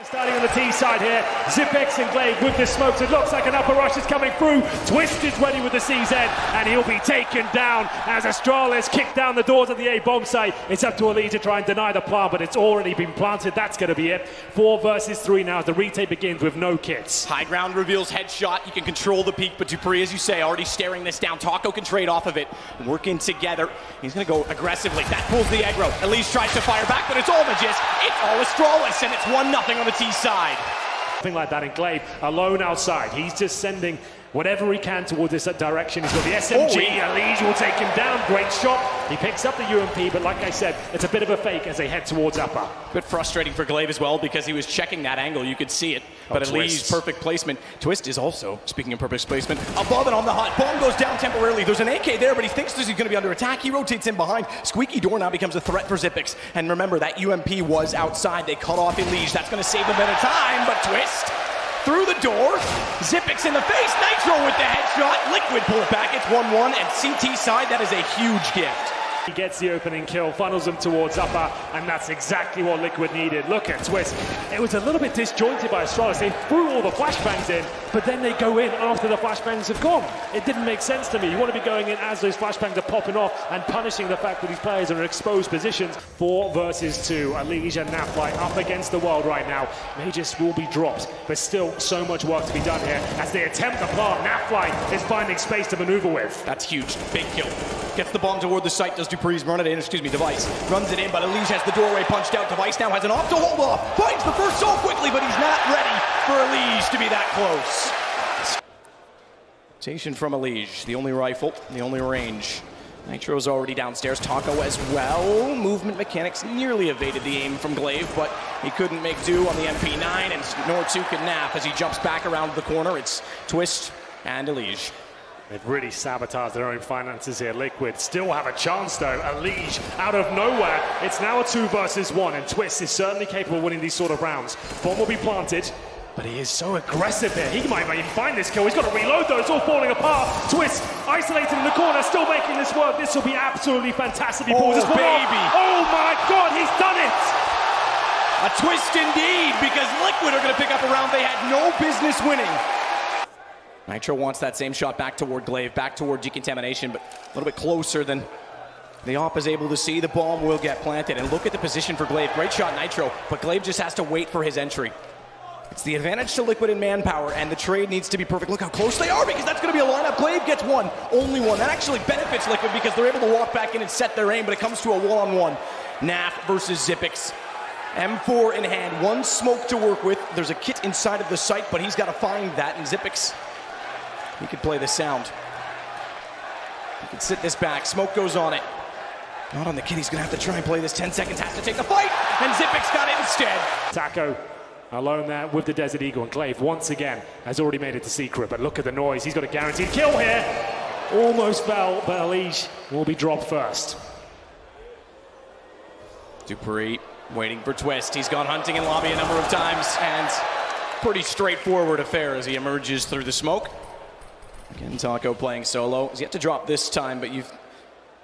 Starting on the T side here, Zipex and Glaive with the smokes. It looks like an upper rush is coming through. Twist is ready with the CZ, and he'll be taken down as Astralis kick down the doors of the A bomb site. It's up to Ali to try and deny the plant, but it's already been planted. That's going to be it. 4 versus 3 now as the retake begins with no kits. High ground reveals headshot. You can control the peak, but Dupree, as you say, already staring this down. Taco can trade off of it. Working together. He's going to go aggressively. That pulls the aggro. Elise tries to fire back, but it's all Magis. It's all Astralis, and it's 1-0 on the T side. Something like that in Glaive, alone outside. He's just sending whatever he can towards this direction. He's got the SMG, Alige will take him down, great shot. He picks up the UMP, but like I said, it's a bit of a fake as they head towards upper. A bit frustrating for Glaive as well because he was checking that angle, you could see it. But Alige's perfect placement. Twist is also, speaking of perfect placement, above and on the hot. Bomb goes down temporarily. There's an AK there, but he thinks he's going to be under attack. He rotates in behind. Squeaky door now becomes a threat for Zipex. And remember, that UMP was outside. They cut off Alige. That's going to save a bit of time, but Twist through the door, Zipex in the face, Nitro with the headshot, Liquid pull it back, it's 1-1, and CT side, that is a huge gift. He gets the opening kill, funnels them towards upper, and that's exactly what Liquid needed. Look at Twist. It was a little bit disjointed by Astralis. They threw all the flashbangs in, but then they go in after the flashbangs have gone. It didn't make sense to me. You want to be going in as those flashbangs are popping off and punishing the fact that these players are in exposed positions. 4 versus 2. Alige and Nafly up against the world right now. Magis will be dropped, but still so much work to be done here. As they attempt the plant, Nafly is finding space to maneuver with. That's huge. Big kill. Gets the bomb toward the site, does Dupree's run it in, Device. Runs it in, but Alige has the doorway punched out. Device now has an off to hold off. Finds the first so quickly, but he's not ready for Alige to be that close. Rotation from Alige, the only rifle, the only range. Nitro's already downstairs, Taco as well. Movement mechanics nearly evaded the aim from Glaive, but he couldn't make do on the MP9, and Nortuk and Naf as he jumps back around the corner. It's Twist and Alige. They've really sabotaged their own finances here. Liquid still have a chance though. Alige out of nowhere. It's now a 2 versus 1, and Twist is certainly capable of winning these sort of rounds. Bomb will be planted, but he is so aggressive here. He might even find this kill. He's got to reload though. It's all falling apart. Twist isolated in the corner, still making this work. This will be absolutely fantastic. He pulls this one off. Oh my God, he's done it! A twist indeed, because Liquid are going to pick up a round they had no business winning. Nitro wants that same shot back toward Glaive, back toward decontamination, but a little bit closer than the op is able to see. The bomb will get planted, and look at the position for Glaive. Great shot, Nitro, but Glaive just has to wait for his entry. It's the advantage to Liquid in manpower, and the trade needs to be perfect. Look how close they are, because that's going to be a lineup. Glaive gets one, only one. That actually benefits Liquid because they're able to walk back in and set their aim, but it comes to a one-on-one. Naf versus Zipex. M4 in hand, 1 smoke to work with. There's a kit inside of the site, but he's got to find that, and Zipex, he could play the sound. He could sit this back. Smoke goes on it. Not on the kid. He's going to have to try and play this. 10 seconds. Has to take the fight. And Zipex got it instead. Taco alone there with the Desert Eagle. And Glaive, once again, has already made it to secret. But look at the noise. He's got a guaranteed kill here. Almost fell, but Alige will be dropped first. Dupree waiting for Twist. He's gone hunting in lobby a number of times. And pretty straightforward affair as he emerges through the smoke. Again, Taco playing solo. He's yet to drop this time, but you've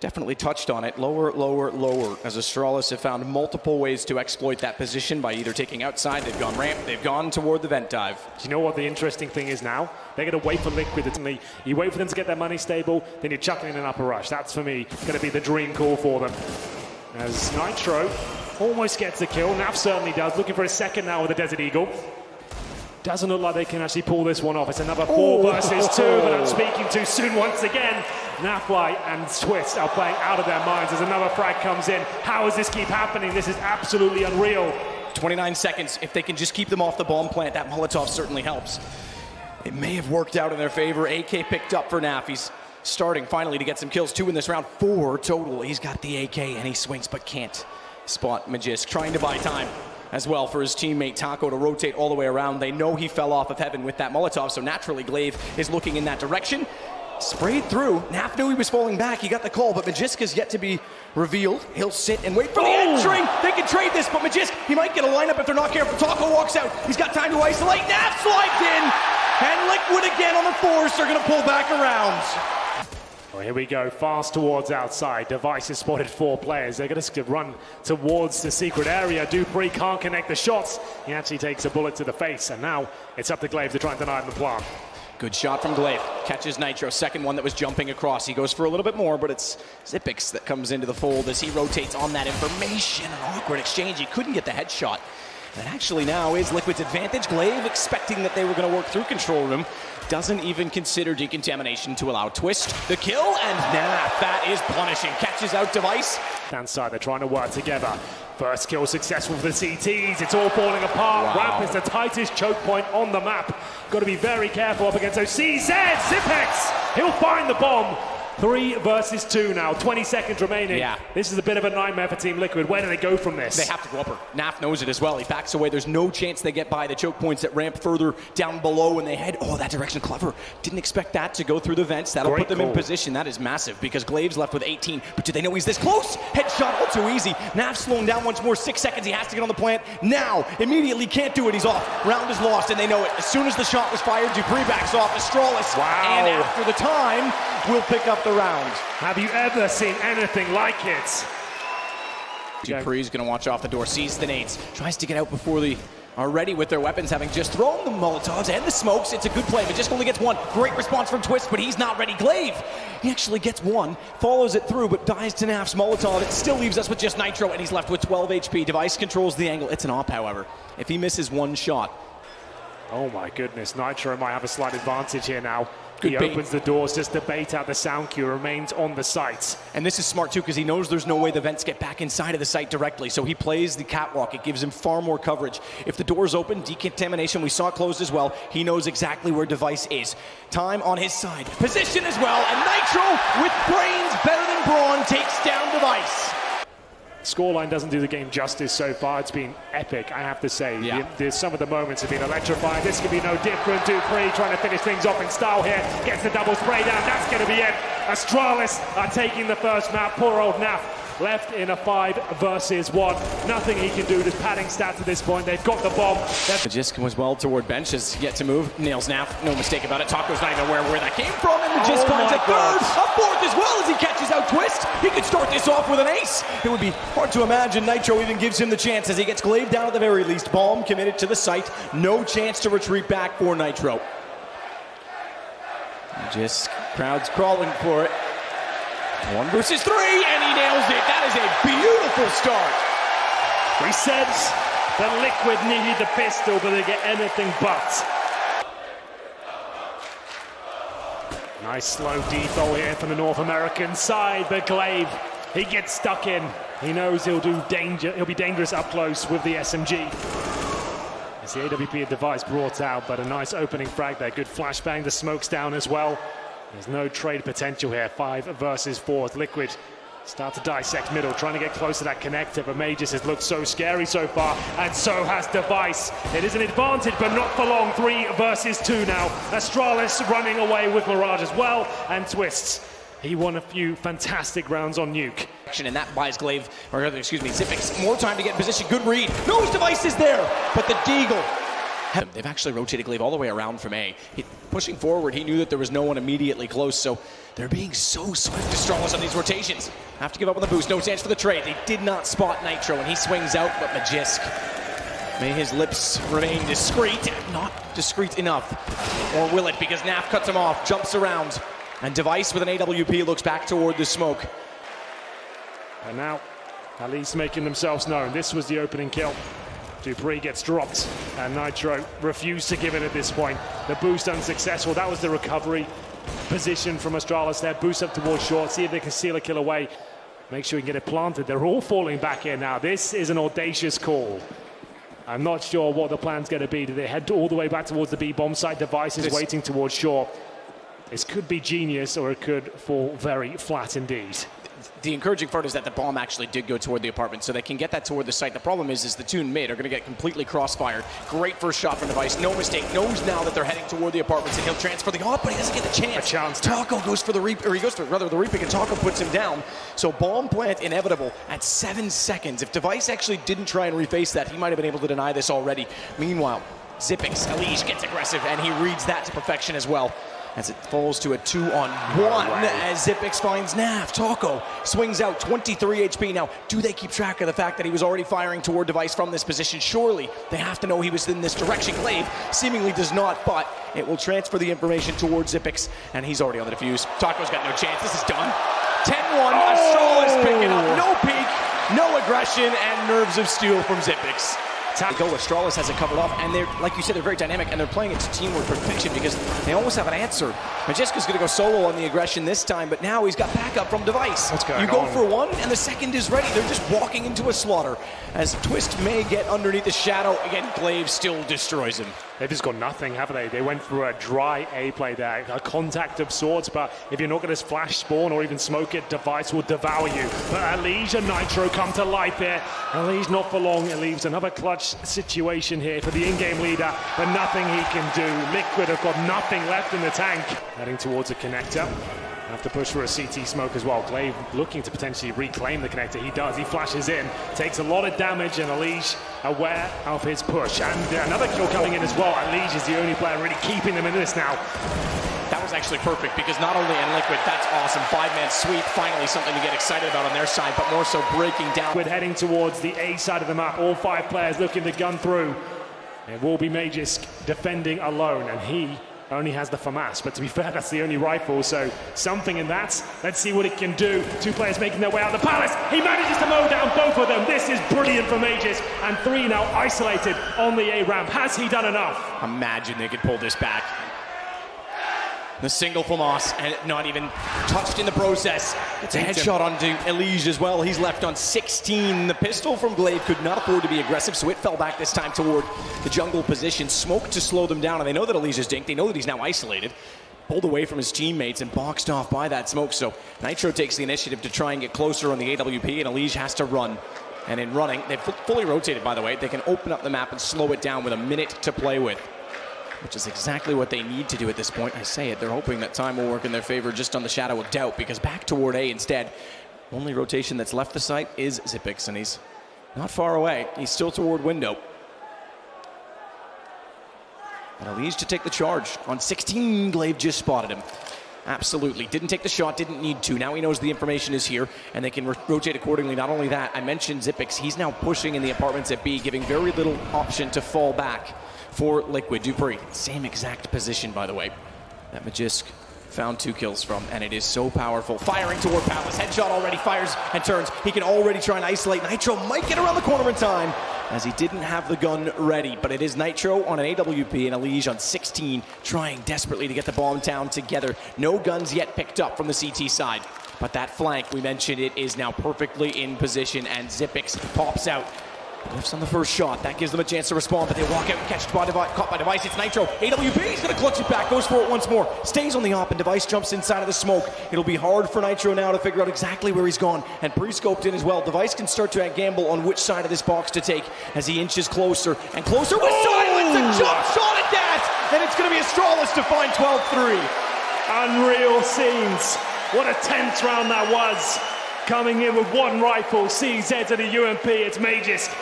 definitely touched on it. Lower, lower, lower. As Astralis have found multiple ways to exploit that position by either taking outside, they've gone ramp, they've gone toward the vent dive. Do you know what the interesting thing is now? They're going to wait for Liquid. You wait for them to get their money stable, then you're chucking in an upper rush. That's, for me, going to be the dream call for them. As Nitro almost gets the kill. Naf certainly does. Looking for a second now with the Desert Eagle. Doesn't look like they can actually pull this one off. It's another 4 versus 2, but I'm speaking too soon once again. Nafly and Twist are playing out of their minds as another frag comes in. How does this keep happening? This is absolutely unreal. 29 seconds. If they can just keep them off the bomb plant, that Molotov certainly helps. It may have worked out in their favor. AK picked up for Naf. He's starting finally to get some kills. 2 in this round, 4 total. He's got the AK and he swings but can't spot Magis. Trying to buy time as well for his teammate Taco to rotate all the way around. They know he fell off of heaven with that Molotov, so naturally Glaive is looking in that direction. Sprayed through. Naf knew he was falling back. He got the call, but Magiska's yet to be revealed. He'll sit and wait for the entry. They can trade this, but Magisk, he might get a lineup if they're not careful. Taco walks out. He's got time to isolate. Naf slides in, and Liquid again on the force. They're going to pull back around. Well, here we go, fast towards outside. Device has spotted 4 players. They're going to run towards the secret area. Dupree can't connect the shots. He actually takes a bullet to the face, and now it's up to Glaive to try and deny him the plant. Good shot from Glaive. Catches Nitro. Second one that was jumping across. He goes for a little bit more, but it's Zipix that comes into the fold as he rotates on that information. An awkward exchange. He couldn't get the headshot. That actually now is Liquid's advantage. Glaive, expecting that they were going to work through control room, doesn't even consider decontamination to allow Twist the kill, and that is punishing. Catches out Device. Hand side, they're trying to work together. First kill successful for the CTs. It's all falling apart. Wow. Ramp is the tightest choke point on the map. Got to be very careful up against those CZ. Zipex, he'll find the bomb. 3 versus 2 now, 20 seconds remaining. Yeah. This is a bit of a nightmare for Team Liquid. Where do they go from this? They have to go upper. Naf knows it as well. He backs away. There's no chance they get by the choke points that ramp further down below, and they head, that direction. Clever. Didn't expect that to go through the vents. That'll Great put them call. in position. That is massive because Glaive's left with 18. But do they know he's this close? Headshot all too easy. Naf slowing down once more. 6 seconds. He has to get on the plant. Now, immediately can't do it. He's off. Round is lost, and they know it. As soon as the shot was fired, Dupree backs off. Astralis. Wow. And after the time, will pick up the round. Have you ever seen anything like it? Dupree's going to watch off the door, sees the nades, tries to get out before they are ready with their weapons, having just thrown the Molotovs and the smokes. It's a good play, but just only gets one. Great response from Twist, but he's not ready. Glaive, he actually gets one, follows it through, but dies to Naf's Molotov. It still leaves us with just Nitro, and he's left with 12 HP. Device controls the angle. It's an op, however. If he misses one shot. Oh my goodness, Nitro might have a slight advantage here now. Good he bait. opens the doors just to bait out the sound cue, remains on the site. And this is smart too, because he knows there's no way the vents get back inside of the site directly, so he plays the catwalk. It gives him far more coverage. If the door's open, decontamination, we saw it closed as well. He knows exactly where Device is. Time on his side. Position as well, and Nitro, with brains better than brawn, takes down Device. Scoreline doesn't do the game justice so far. It's been epic, I have to say. Yeah. Some of the moments have been electrifying. This could be no different. Dupree trying to finish things off in style here. Gets the double spray down. That's going to be it. Astralis are taking the first map. Poor old Naf left in a 5 versus 1. Nothing he can do. Just padding stats at this point. They've got the bomb. Magisk was well toward bench as yet to move. Nails Naf, no mistake about it. Taco's not even aware where that came from. And Magisk finds a third, a fourth as well as he catches out Twist. He could start this off with an ace. It would be hard to imagine Nitro even gives him the chance as he gets Glaive down at the very least. Bomb committed to the site. No chance to retreat back for Nitro. Magisk, crowd's crawling for it. 1 versus 3, and he nails it. That is a beautiful start. We said that Liquid needed the pistol, but they get anything but. Nice slow default here from the North American side, but Glaive, he gets stuck in. He knows he'll be dangerous up close with the SMG. As the AWP and Device brought out, but a nice opening frag there. Good flashbang, the smoke's down as well. There's no trade potential here. 5 versus 4. Liquid start to dissect middle, trying to get close to that connector, but Magus has looked so scary so far, and so has Device. It is an advantage, but not for long. 3 versus 2 now. Astralis running away with Mirage as well, and Twists. He won a few fantastic rounds on Nuke. And that buys Glaive, or excuse me, Zipix more time to get in position. Good read. Knows Device is there, but the Deagle. They've actually rotated Glaive all the way around from A. Pushing forward, he knew that there was no one immediately close, so they're being so swift, Astralis, on these rotations. Have to give up on the boost, no chance for the trade. They did not spot Nitro, and he swings out, but Magisk, may his lips remain discreet, not discreet enough. Or will it, because Naf cuts him off, jumps around, and Device with an AWP looks back toward the smoke. And now, at least making themselves known. This was the opening kill. Dupree gets dropped, and Nitro refused to give it at this point. The boost unsuccessful. That was the recovery position from Astralis there. Boost up towards short, see if they can seal a kill away. Make sure we can get it planted. They're all falling back here now. This is an audacious call. I'm not sure what the plan's going to be. Do they head all the way back towards the B bomb site? Device is waiting towards shore. This could be genius, or it could fall very flat indeed. The encouraging part is that the bomb actually did go toward the apartment, so they can get that toward the site. The problem is the two in mid are going to get completely crossfired. Great first shot from Device, no mistake. Knows now that they're heading toward the apartments, and he'll transfer the but he doesn't get the chance. A chance. Taco goes for the reap, or he goes for rather the repick, and Taco puts him down. So bomb plant inevitable at 7 seconds. If Device actually didn't try and reface that, he might have been able to deny this already. Meanwhile, Zipix, Elige gets aggressive, and he reads that to perfection as well. as it falls to a 2-on-1 as Zipix finds Nav. Taco swings out 23 HP. Now, do they keep track of the fact that he was already firing toward Device from this position? Surely they have to know he was in this direction. Glaive seemingly does not, but it will transfer the information towards Zipix, and he's already on the defuse. Taco's got no chance. This is done. 10-1, Astralis picking up. No peek, no aggression, and nerves of steel from Zipix. Go, Astralis has it covered off, and they're, like you said, they're very dynamic, and they're playing it to teamwork perfection because they almost have an answer. Majiska's going to go solo on the aggression this time, but now he's got backup from Device. What's going on? You go on? for one, and the second is ready. They're just walking into a slaughter. As Twist may get underneath the shadow, again, Glaive still destroys him. They've just got nothing, haven't they? They went through a dry A play there, a contact of sorts, but if you're not going to flash spawn or even smoke it, Device will devour you. But Elige and Nitro come to life here. Elige not for long. It leaves another clutch situation here for the in-game leader, but nothing he can do. Liquid have got nothing left in the tank. Heading towards a connector. Have to push for a CT smoke as well. Glaive looking to potentially reclaim the connector. He does. He flashes in, takes a lot of damage, and Elige aware of his push. And another kill coming in as well. Elige is the only player really keeping them in this now. That was actually perfect because not only in Liquid, that's awesome. 5-man sweep, finally something to get excited about on their side, but more so breaking down. Liquid heading towards the A side of the map. All 5 players looking to gun through. It will be Magisk defending alone, and he only has the FAMAS, but to be fair, that's the only rifle, so something in that. Let's see what it can do. 2 players making their way out of the palace. He manages to mow down both of them. This is brilliant for Magisk, and 3 now isolated on the A ramp. Has he done enough? Imagine they could pull this back. The single from Moss, and not even touched in the process. It's a headshot onto Elige as well. He's left on 16. The pistol from Glaive could not afford to be aggressive, so it fell back this time toward the jungle position. Smoke to slow them down, and they know that Elige is dinked. They know that he's now isolated. Pulled away from his teammates and boxed off by that smoke, so Nitro takes the initiative to try and get closer on the AWP, and Elige has to run. And in running, they've fully rotated, by the way. They can open up the map and slow it down with a minute to play with, which is exactly what they need to do at this point. I say it, they're hoping that time will work in their favor just on the shadow of doubt, because back toward A instead, only rotation that's left the site is Zipix, and he's not far away. He's still toward window. And Elige to take the charge. On 16, Glaive just spotted him. Absolutely. Didn't take the shot, didn't need to. Now he knows the information is here, and they can rotate accordingly. Not only that, I mentioned Zipix. He's now pushing in the apartments at B, giving very little option to fall back for Liquid. Dupree, same exact position, by the way, that Majisk found 2 kills from, and it is so powerful. Firing toward Palace. Headshot already fires and turns. He can already try and isolate. Nitro might get around the corner in time, as he didn't have the gun ready, but it is Nitro on an AWP and Elige on 16, trying desperately to get the bomb down together. No guns yet picked up from the CT side, but that flank, we mentioned it, is now perfectly in position, and Zipix pops out. Lifts on the first shot. That gives them a chance to respond, but they walk out and caught by Device. It's Nitro. AWP, he's going to clutch it back. Goes for it once more. Stays on the op, and Device jumps inside of the smoke. It'll be hard for Nitro now to figure out exactly where he's gone, and pre-scoped in as well. Device can start to gamble on which side of this box to take as he inches closer and closer with silence. A jump shot at that, and it's going to be Astralis to find 12-3. Unreal scenes. What a tense round that was. Coming in with 1 rifle, CZ to the UMP, it's Magisk.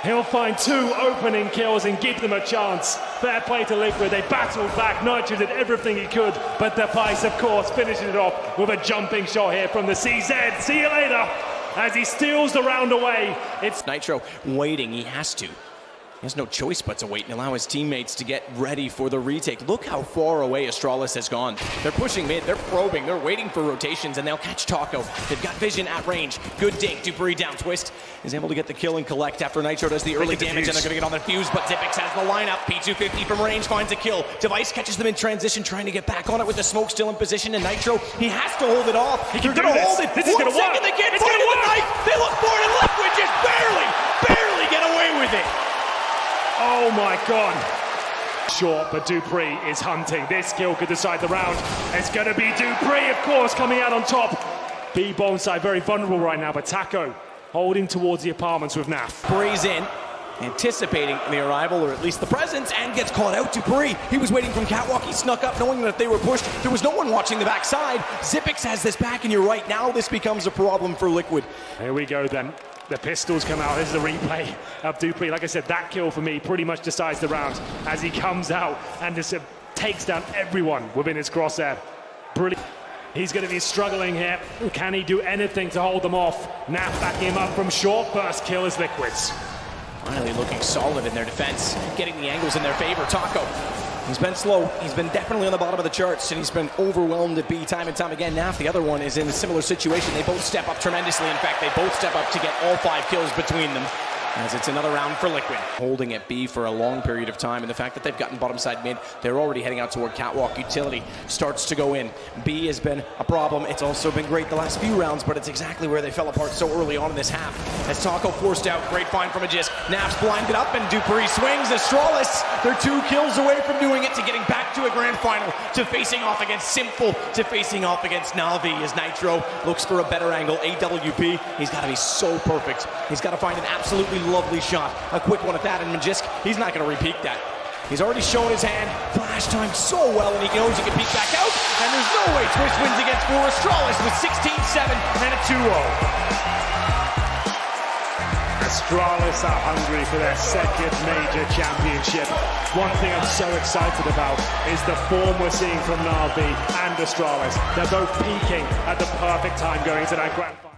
He'll find 2 opening kills and give them a chance. Fair play to Liquid. They battled back. Nitro did everything he could, but Device, of course, finishes it off with a jumping shot here from the CZ. See you later. As he steals the round away. It's Nitro waiting. He has to. He has no choice but to wait and allow his teammates to get ready for the retake. Look how far away Astralis has gone. They're pushing mid, they're probing, they're waiting for rotations, and they'll catch Taco. They've got vision at range. Good dink. Dupree down. Twist is able to get the kill and collect after Nitro does the early damage, and they're going to get on the fuse, but Zipix has the lineup. P250 from range finds a kill. Device catches them in transition, trying to get back on it with the smoke still in position, and Nitro, he has to hold it off. They're going to hold it. This is going to work. They get it's going to work. They look for it, and Liquid just barely get away with it. Oh my God. Short, but Dupree is hunting. This kill could decide the round. It's going to be Dupree, of course, coming out on top. B-bomb side very vulnerable right now, but Taco holding towards the apartments with Naf. Dupree's in, anticipating the arrival, or at least the presence, and gets caught out. Dupree, he was waiting from catwalk. He snuck up knowing that if they were pushed, there was no one watching the backside. Zipix has this back, and you're right, now this becomes a problem for Liquid. Here we go then. The pistols come out. This is a replay of Dupree. Like I said, that kill for me pretty much decides the round as he comes out, and it's takes down everyone within his crosshair. Brilliant. He's going to be struggling here. Can he do anything to hold them off? Nap backing him up from short. First kill is Liquids. Finally looking solid in their defense, getting the angles in their favor. Taco, he's been slow. He's been definitely on the bottom of the charts, and he's been overwhelmed at B time and time again. Naf, the other one, is in a similar situation. They both step up tremendously. In fact, they both step up to get all 5 kills between them, as it's another round for Liquid. Holding at B for a long period of time, and the fact that they've gotten bottom side mid, they're already heading out toward Catwalk. Utility starts to go in. B has been a problem. It's also been great the last few rounds, but it's exactly where they fell apart so early on in this half. As Taco forced out, great find from Aegis. Naf's blinded up, and Dupree swings. Astralis, they're 2 kills away from doing it, to getting back to a grand final, to facing off against Simple, to facing off against Na'Vi, as Nitro looks for a better angle. AWP, he's got to be so perfect. He's got to find an absolutely lovely shot, a quick one at that, and Magisk, he's not going to repeat that. He's already shown his hand, flash time so well, and he knows he can peek back out, and there's no way Twist wins against 4. Astralis with 16-7 and a 2-0. Astralis are hungry for their second major championship. One thing I'm so excited about is the form we're seeing from Na'Vi and Astralis. They're both peaking at the perfect time going into that grand final.